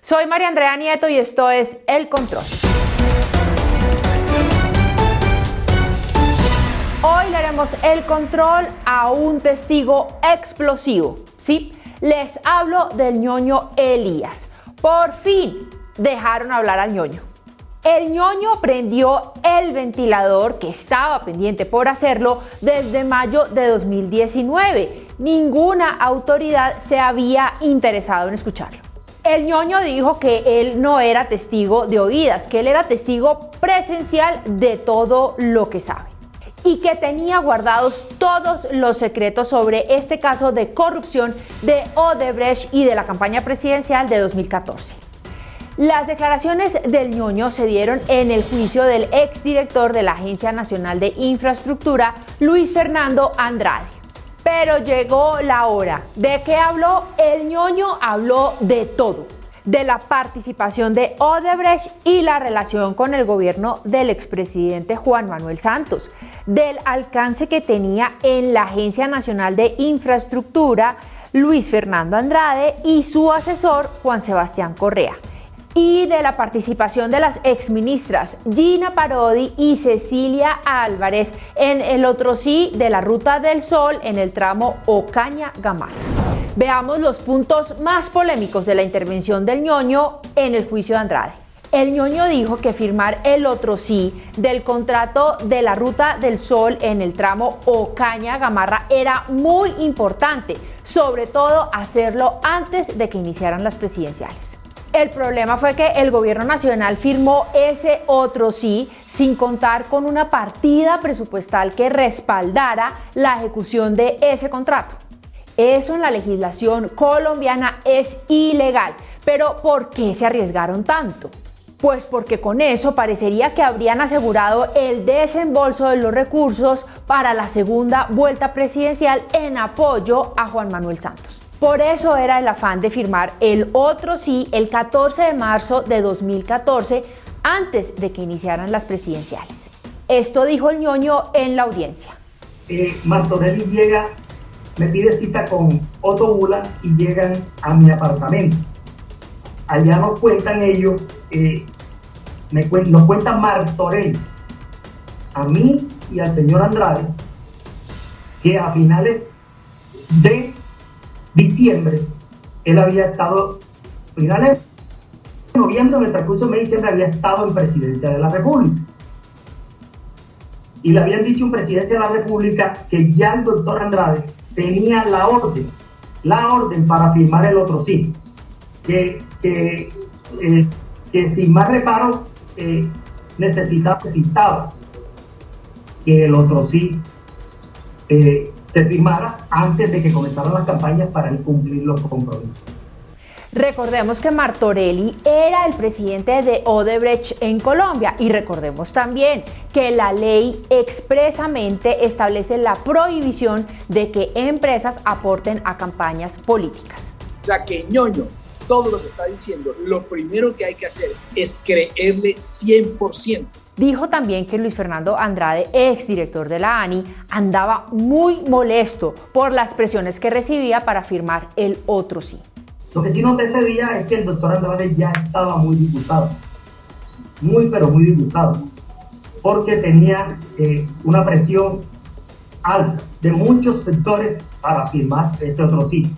Soy María Andrea Nieto y esto es El Control. Hoy le haremos el control a un testigo explosivo, ¿sí? Les hablo del ñoño Elías. Por fin dejaron hablar al ñoño. El ñoño prendió el ventilador que estaba pendiente por hacerlo desde mayo de 2019. Ninguna autoridad se había interesado en escucharlo. El ñoño dijo que él no era testigo de oídas, que él era testigo presencial de todo lo que sabe y que tenía guardados todos los secretos sobre este caso de corrupción de Odebrecht y de la campaña presidencial de 2014. Las declaraciones del ñoño se dieron en el juicio del exdirector de la Agencia Nacional de Infraestructura, Luis Fernando Andrade. Pero llegó la hora. ¿De qué habló? El ñoño habló de todo. De la participación de Odebrecht y la relación con el gobierno del expresidente Juan Manuel Santos. Del alcance que tenía en la Agencia Nacional de Infraestructura, Luis Fernando Andrade y su asesor, Juan Sebastián Correa. Y de la participación de las exministras Gina Parodi y Cecilia Álvarez en el otro sí de la Ruta del Sol en el tramo Ocaña-Gamarra. Veamos los puntos más polémicos de la intervención del ñoño en el juicio de Andrade. El ñoño dijo que firmar el otro sí del contrato de la Ruta del Sol en el tramo Ocaña-Gamarra era muy importante, sobre todo hacerlo antes de que iniciaran las presidenciales. El problema fue que el gobierno nacional firmó ese otro sí sin contar con una partida presupuestal que respaldara la ejecución de ese contrato. Eso en la legislación colombiana es ilegal. Pero ¿por qué se arriesgaron tanto? Pues porque con eso parecería que habrían asegurado el desembolso de los recursos para la segunda vuelta presidencial en apoyo a Juan Manuel Santos. Por eso era el afán de firmar el otro sí el 14 de marzo de 2014, antes de que iniciaran las presidenciales. Esto dijo el ñoño en la audiencia. Martorelli llega, me pide cita con Otto Bula y llegan a mi apartamento. Allá nos cuentan ellos, nos cuenta Martorelli, a mí y al señor Andrade, que a finales de diciembre, él había estado, finales de noviembre, en el transcurso de diciembre, había estado en Presidencia de la República. Y le habían dicho en Presidencia de la República que ya el doctor Andrade tenía la orden para firmar el otro sí. Que sin más reparo necesitaba que el otro sí se firmara antes de que comenzaran las campañas para cumplir los compromisos. Recordemos que Martorelli era el presidente de Odebrecht en Colombia y recordemos también que la ley expresamente establece la prohibición de que empresas aporten a campañas políticas. O sea que ñoño, todo lo que está diciendo, lo primero que hay que hacer es creerle 100%. Dijo también que Luis Fernando Andrade, exdirector de la ANI, andaba muy molesto por las presiones que recibía para firmar el otro sí. Lo que sí noté ese día es que el doctor Andrade ya estaba muy disgustado, pero muy disgustado, porque tenía una presión alta de muchos sectores para firmar ese otro sí.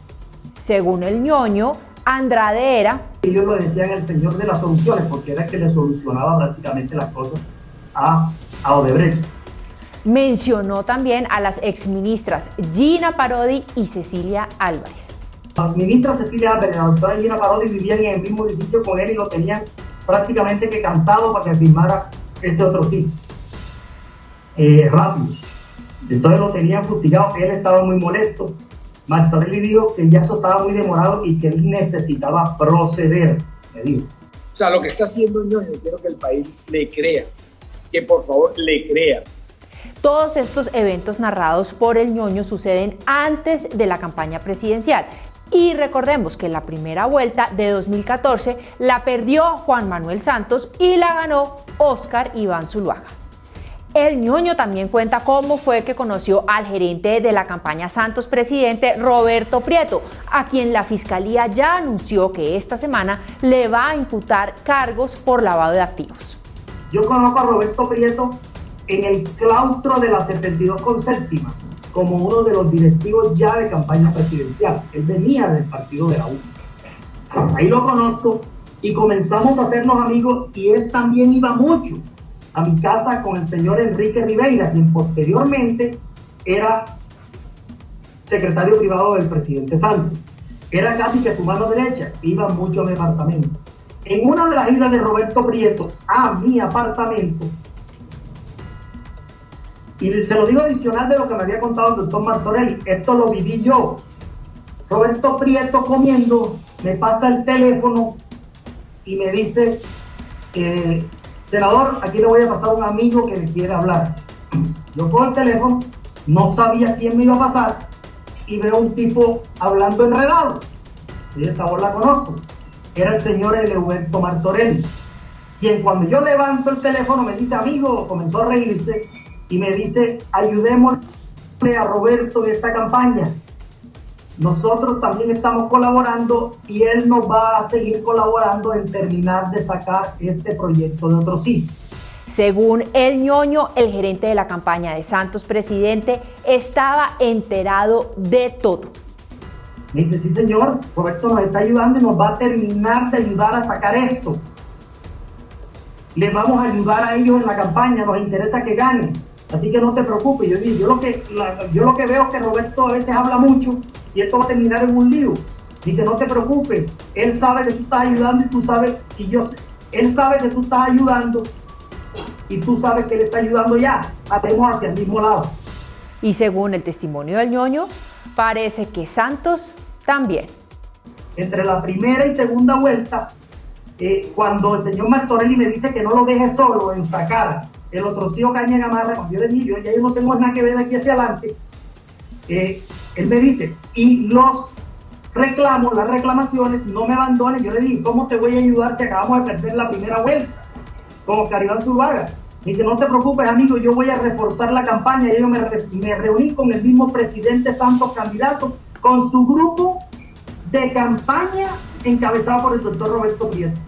Según el ñoño, Andrade era... Ellos lo decían el señor de las soluciones, porque era el que le solucionaba prácticamente las cosas a Odebrecht. Mencionó también a las exministras Gina Parodi y Cecilia Álvarez. La ministra Cecilia Álvarez y la doctora Gina Parodi vivían en el mismo edificio con él y lo tenían prácticamente que cansado para que firmara ese otro sí. Rápido. Entonces lo tenían fustigado, él estaba muy molesto. Martorelli dijo que ya eso estaba muy demorado y que él necesitaba proceder, me dijo. O sea, lo que está haciendo el ñoño, quiero que el país le crea, que por favor le crea. Todos estos eventos narrados por el ñoño suceden antes de la campaña presidencial. Y recordemos que la primera vuelta de 2014 la perdió Juan Manuel Santos y la ganó Óscar Iván Zuluaga. El ñoño también cuenta cómo fue que conoció al gerente de la campaña Santos Presidente, Roberto Prieto, a quien la fiscalía ya anunció que esta semana le va a imputar cargos por lavado de activos. Yo conozco a Roberto Prieto en el claustro de la 72 con séptima, como uno de los directivos ya de campaña presidencial. Él venía del partido de la U. Ahí lo conozco y comenzamos a hacernos amigos, y él también iba mucho a mi casa con el señor Enrique Ribeira, quien posteriormente era secretario privado del presidente Santos. Era casi que su mano derecha, iba mucho a mi apartamento. En una de las idas de Roberto Prieto a mi apartamento, y se lo digo adicional de lo que me había contado el doctor Martorelli, esto lo viví yo. Roberto Prieto comiendo, me pasa el teléfono y me dice, senador, aquí le voy a pasar a un amigo que me quiere hablar. Yo cojo el teléfono, no sabía quién me iba a pasar, y veo un tipo hablando enredado. Y esta voz la conozco. Era el señor Elehuberto Martorelli, quien cuando yo levanto el teléfono me dice, amigo, comenzó a reírse y me dice, ayudémosle a Roberto en esta campaña. Nosotros también estamos colaborando y él nos va a seguir colaborando en terminar de sacar este proyecto de otro sitio. Según el ñoño, el gerente de la campaña de Santos Presidente estaba enterado de todo. Me dice, sí señor, Roberto nos está ayudando y nos va a terminar de ayudar a sacar esto. Les vamos a ayudar a ellos en la campaña, nos interesa que ganen. Así que no te preocupes. Yo digo, yo lo que veo es que Roberto a veces habla mucho y esto va a terminar en un lío. Dice, no te preocupes, él sabe que tú estás ayudando y tú sabes, él sabe que tú estás ayudando y tú sabes que él está ayudando ya. Hacemos hacia el mismo lado. Y según el testimonio del ñoño, parece que Santos también. Entre la primera y segunda vuelta, cuando el señor Martorelli me dice que no lo deje solo en sacar el otro Cío Caña Gamarra, cuando yo le digo, ya yo no tengo nada que ver de aquí hacia adelante, él me dice, y los reclamos, las reclamaciones, no me abandonen. Yo le dije, ¿cómo te voy a ayudar si acabamos de perder la primera vuelta con Oscar Iván Zuluaga? Me dice, no te preocupes, amigo, yo voy a reforzar la campaña. Y yo me reuní con el mismo presidente Santos, candidato, con su grupo de campaña encabezado por el doctor Roberto Prieto.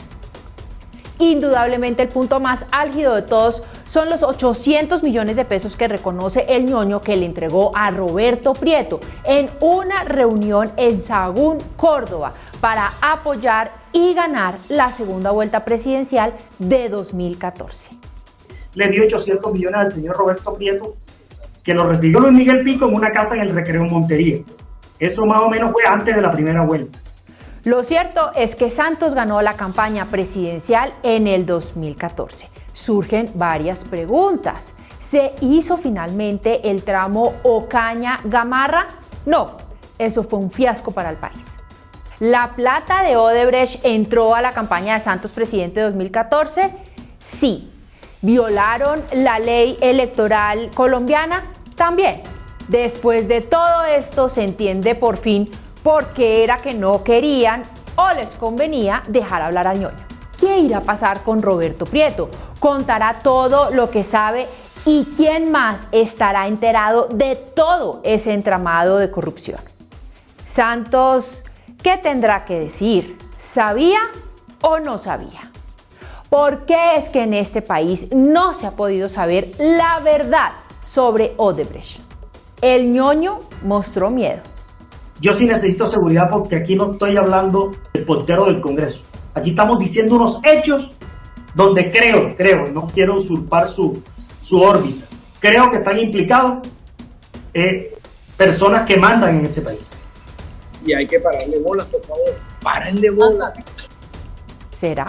Indudablemente el punto más álgido de todos son los 800 millones de pesos que reconoce el ñoño que le entregó a Roberto Prieto en una reunión en Sahagún, Córdoba, para apoyar y ganar la segunda vuelta presidencial de 2014. Le dio 800 millones al señor Roberto Prieto, que lo recibió Luis Miguel Pico en una casa en el Recreo Montería. Eso más o menos fue antes de la primera vuelta. Lo cierto es que Santos ganó la campaña presidencial en el 2014. Surgen varias preguntas. ¿Se hizo finalmente el tramo Ocaña-Gamarra? No, eso fue un fiasco para el país. ¿La plata de Odebrecht entró a la campaña de Santos Presidente 2014? Sí. ¿Violaron la ley electoral colombiana? También. Después de todo esto se entiende por fin por qué era que no querían o les convenía dejar hablar al ñoño. ¿Qué irá a pasar con Roberto Prieto? ¿Contará todo lo que sabe? ¿Y quién más estará enterado de todo ese entramado de corrupción? Santos, ¿qué tendrá que decir? ¿Sabía o no sabía? ¿Por qué es que en este país no se ha podido saber la verdad sobre Odebrecht? El ñoño mostró miedo. Yo sí necesito seguridad porque aquí no estoy hablando del portero del Congreso. Aquí estamos diciendo unos hechos donde creo, no quiero usurpar su órbita. Creo que están implicados personas que mandan en este país. Y hay que pararle bolas, por favor. Párenle bolas. ¿Será?